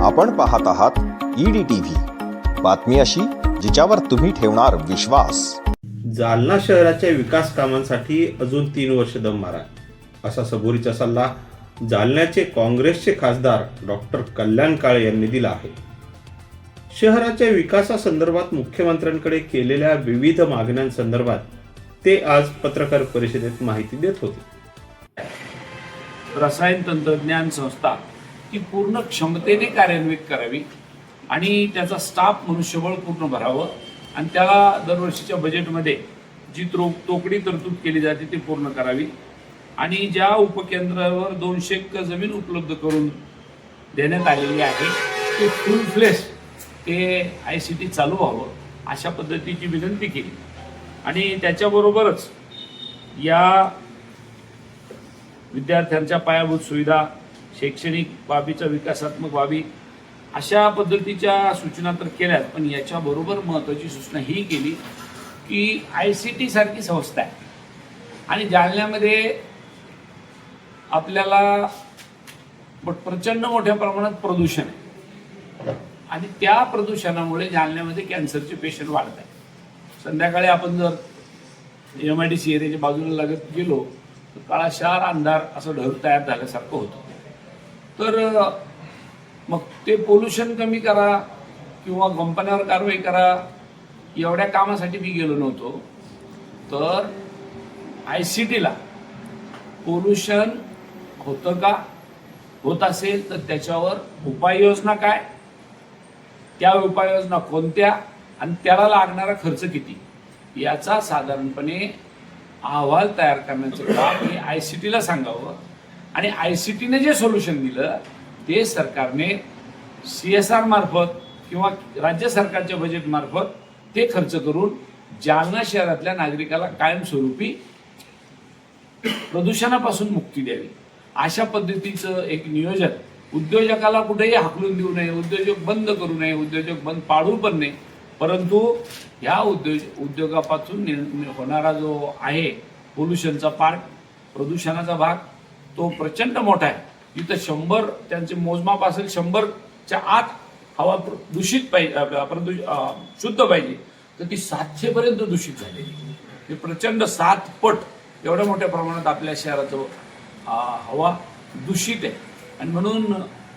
आपण पाहत आहात EDTV, बातमी अशी जिच्यावर तुम्ही ठेवणार विश्वास। जालना शहराच्या विकास कामांसाठी अजून 3 वर्ष दम मारा, असा सबुरीचा सल्ला जालन्याचे काँग्रेसचे खासदार डॉक्टर कल्याण काळे यांनी दिला आहे। शहराच्या विकासासंदर्भात मुख्यमंत्र्यांकडे केलेल्या विविध मागण्यांसंदर्भात ते आज पत्रकार परिषदेत माहिती देत होते। रसायन तंत्रज्ञान संस्था ही पूर्ण क्षमतेने कार्यान्वित करावी आणि त्याचा स्टाफ मनुष्यबळ पूर्ण भरावं आणि त्याला दरवर्षीच्या बजेटमध्ये जी तोकडी तरतूद केली जाते ती पूर्ण करावी आणि ज्या उपकेंद्रावर 200 एकर जमीन उपलब्ध करून देण्यात आलेली आहे ते फुल फ्लेश ते ICT चालू व्हावं अशा पद्धतीची विनंती केली आणि त्याच्याबरोबरच या विद्यार्थ्यांच्या पायाभूत सुविधा, शैक्षणिक बाबीच्या विकासात्मक बाबी अशा पद्धतीच्या सूचना तर केल्यात, पण याच्याबरोबर महत्त्वाची सूचना ही केली की ICT सारखी संस्था आहे आणि जालन्यामध्ये आपल्याला प्रचंड मोठ्या प्रमाणात प्रदूषण आहे आणि त्या प्रदूषणामुळे जालन्यामध्ये कॅन्सरचे पेशंट वाढत आहेत। संध्याकाळी आपण जर MIDC एरियाच्या बाजूला लागत गेलो तर काळाशार अंधार असं ढग तयार झाल्यासारखं होतं। तर मग ते पोल्युशन कमी करा किंवा कंपन्यांवर कारवाई करा एवढ्या कामासाठी मी गेलो नव्हतो, तर ICTला पोल्युशन होतं का, होत असेल तर त्याच्यावर उपाययोजना काय, त्या उपाययोजना कोणत्या आणि त्याला लागणारा खर्च किती याचा साधारणपणे अहवाल तयार करण्याचं काम हे ICTला सांगावं आणि ICTने जे सोल्युशन दिलं ते सरकारने CSR मार्फत किंवा राज्य सरकारच्या बजेट मार्फत ते खर्च करून जालना शहरातल्या नागरिकाला कायमस्वरूपी प्रदूषणापासून मुक्ती द्यावी अशा पद्धतीचं एक नियोजन। उद्योजकाला कुठेही हाकलून देऊ नये, उद्योजक बंद करू नये, उद्योजक बंद पाडू पण नये, परंतु ह्या उद्योगापासून होणारा जो आहे पोल्युशनचा पार्ट, प्रदूषणाचा भाग तो प्रचंड मोठा आहे। इथं 100 त्यांचे मोजमाप असेल 100च्या आत हवा दूषित पाहिजे, शुद्ध पाहिजे, तर ती 700 पर्यंत दूषित झालेली। हे प्रचंड 7 पट एवढ्या मोठ्या प्रमाणात आपल्या शहराचं हवा दूषित आहे आणि म्हणून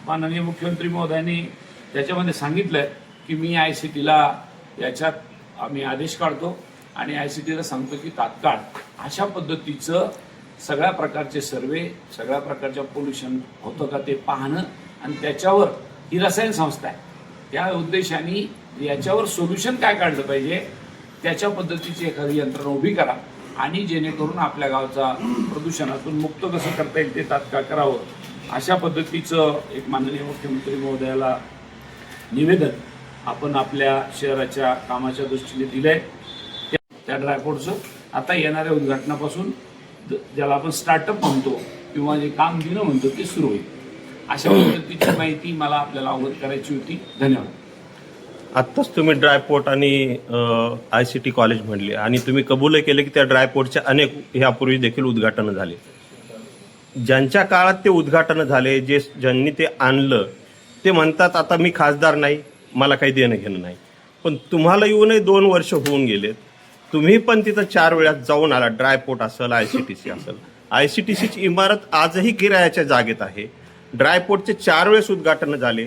माननीय मुख्यमंत्री महोदयांनी त्याच्यामध्ये सांगितलंय की मी ICTला याच्यात आम्ही आदेश काढतो आणि ICTला सांगतो की तात्काळ अशा पद्धतीचं सगळ्या प्रकारचे सर्वे, सगळ्या प्रकारच्या पोल्युशन होतं का ते पाहणं आणि त्याच्यावर ही रसायन संस्था आहे त्या उद्देशाने याच्यावर सोल्युशन काय काढलं पाहिजे त्याच्या पद्धतीची एखादी यंत्रणा उभी करा आणि जेणेकरून आपल्या गावचा प्रदूषणातून मुक्त कसं करता येईल ते तात्काळ करावं अशा पद्धतीचं एक माननीय मुख्यमंत्री महोदयाला निवेदन आपण आपल्या शहराच्या कामाच्या दृष्टीने दिलंय। त्या ड्रायपोर्टचं आता येणाऱ्या उद्घाटनापासून ज्याला आपण स्टार्टअप म्हणतो किंवा जे काम दिनं म्हणतो ते सुरू होईल अशा पद्धतीची माहिती मला आपल्याला अवगत करायची होती। धन्यवाद। आत्ताच तुम्ही ड्रायपोर्ट आणि ICT कॉलेज म्हणले आणि तुम्ही कबूल केले की त्या ड्रायपोर्टच्या अनेक ह्यापूर्वी देखील उद्घाटन झाले। ज्यांच्या काळात ते उद्घाटन झाले, ज्यांनी ते आणलं ते म्हणतात आता मी खासदार नाही, मला काही देणं घेणं नाही, पण तुम्हाला येऊनही 2 वर्ष होऊन गेलेत। तुम्ही पण तिथं 4 वेळा जाऊन आला, ड्रायपोर्ट असेल ICTC असेल। ICTCची इमारत आजही किरायाच्या जागेत आहे। ड्रायपोर्टचे 4 वेळेस उद्घाटन झाले,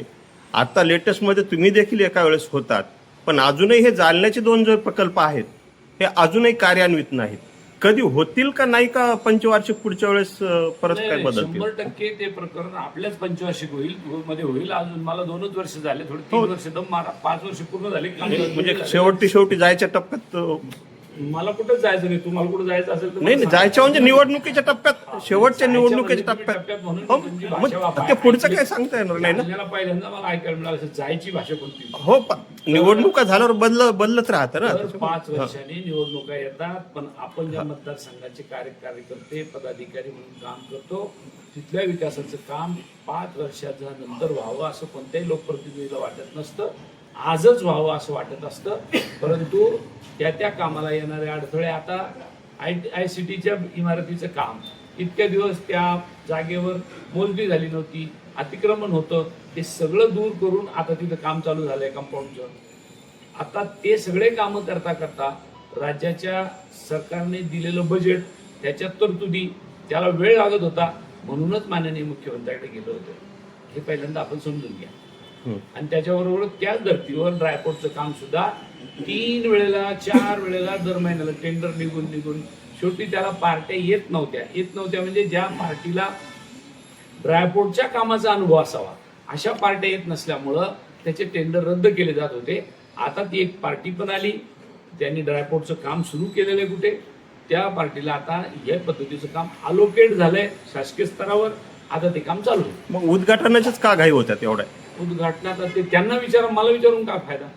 आता लेटेस्टमध्ये तुम्ही देखील एका वेळेस होतात, पण अजूनही हे जालन्याचे 2 जो प्रकल्प आहेत हे अजूनही कार्यान्वित नाहीत। कधी होतील का नाही का पंचवार्षिक पुढच्या वेळेस परत काय बदलतील? 100% ते प्रकरण आपल्याच पंचवार्षिक मध्ये होईल। अजून मला 2च वर्ष झाले, थोडे 3 वर्ष दम मारा, 5 वर्ष पूर्ण झाले म्हणजे शेवटी जायच्या टप्प्यात मला कुठं जायचं नाही, तुम्हाला कुठं जायचं असेल तर नाही जायच्या म्हणजे निवडणुकीच्या टप्प्यात, शेवटच्या निवडणुकीच्या टप्प्यात ते पुढचं काय सांगता येणार नाही ना। पहिल्यांदा मला ऐकायला मिळालं जायची भाषा कोणती हो, निवडणुका झाल्यावर बदलत राहतं ना। 5 वर्षांनी निवडणुका येतात, पण आपण ज्या मतदारसंघाचे कार्यकर्ते पदाधिकारी म्हणून काम करतो तिथल्या विकासाचं काम 5 वर्षाच्या नंतर व्हावं असं कोणत्याही लोकप्रतिनिधीला वाटत नसतं। आजच व्हावं असं वाटत असतं, परंतु त्या कामाला येणारे अडथळे, आता ICTच्या इमारतीचं काम इतक्या दिवस त्या जागेवर मोजणी झाली नव्हती, अतिक्रमण होतं, ते सगळं दूर करून आता तिथं काम चालू झालंय कंपाऊंडचं. आता ते सगळे कामं करता करता राज्याच्या सरकारने दिलेलं बजेट, त्याच्यात तरतुदी, त्याला वेळ लागत होता, म्हणूनच माननीय मुख्यमंत्र्यांकडे गेलो होतो. हे पहिल्यांदा आपण समजून घ्या. आणि त्याच्याबरोबर त्याच धर्तीवर ड्रायपोर्टचं काम सुद्धा 3 वेळेला 4 वेळेला दर महिन्याला टेंडर निघून शेवटी त्याला पार्ट्या येत नव्हत्या म्हणजे ज्या पार्टीला ड्रायपोर्टच्या कामाचा अनुभव असावा अशा पार्ट्या येत नसल्यामुळं त्याचे टेंडर रद्द केले जात होते. आता ती एक पार्टी पण आली, त्यांनी ड्रायपोर्टचं काम सुरू केलेलं आहे. कुठे त्या पार्टीला आता या पद्धतीचं काम अलोकेट झालंय शासकीय स्तरावर, आता ते काम चालू आहे. मग उद्घाटनाच्याच का घाई होत्या तेवढ्या? उद्घाटनात ते त्यांना विचारा, मला विचारून काय फायदा?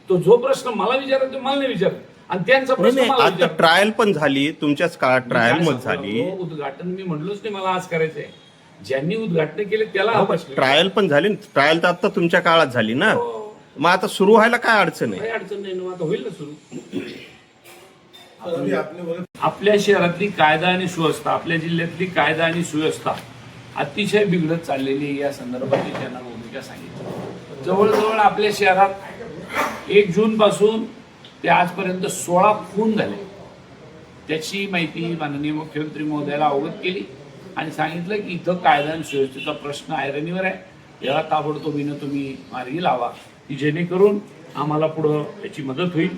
तो जो प्रश्न मला विचारायचा तो मला नाही विचार, आणि त्यांचा प्रश्न मला आता विचारा. ट्रायल पण झाली, तुमच्याच काळात ट्रायल मत झाली. उद्घाटन मी म्हणलोच नाही मला आज करायचंय. ज्यांनी उद्घाटन केले त्याला हा प्रश्न. ट्रायल पण झाली, ट्रायल तर आता तुमच्या काळात झाली ना. मग आता सुरू व्हायला काय अडचण आहे? काही अडचण नाही ना, आता होईल ना सुरू. आपल्या शहरातली कायदा आणि सुव्यवस्था, आपल्या जिल्ह्यातली कायदा आणि सुव्यवस्था अतिशय बिघडत चाललेली आहे. या संदर्भात त्यांना भूमिका सांगितली. जवळजवळ आपल्या शहरात 1 जून पासून ते आजपर्यंत 16 खून झाले. त्याची माहिती माननीय मुख्यमंत्री महोदयाला अवगत केली आणि सांगितलं की इथं कायदा आणि सुव्यवस्थेचा प्रश्न ऐरणीवर आहे, याला ताबडतोबीनं तुम्ही मार्गी लावा, की जेणेकरून आम्हाला पुढं याची मदत होईल.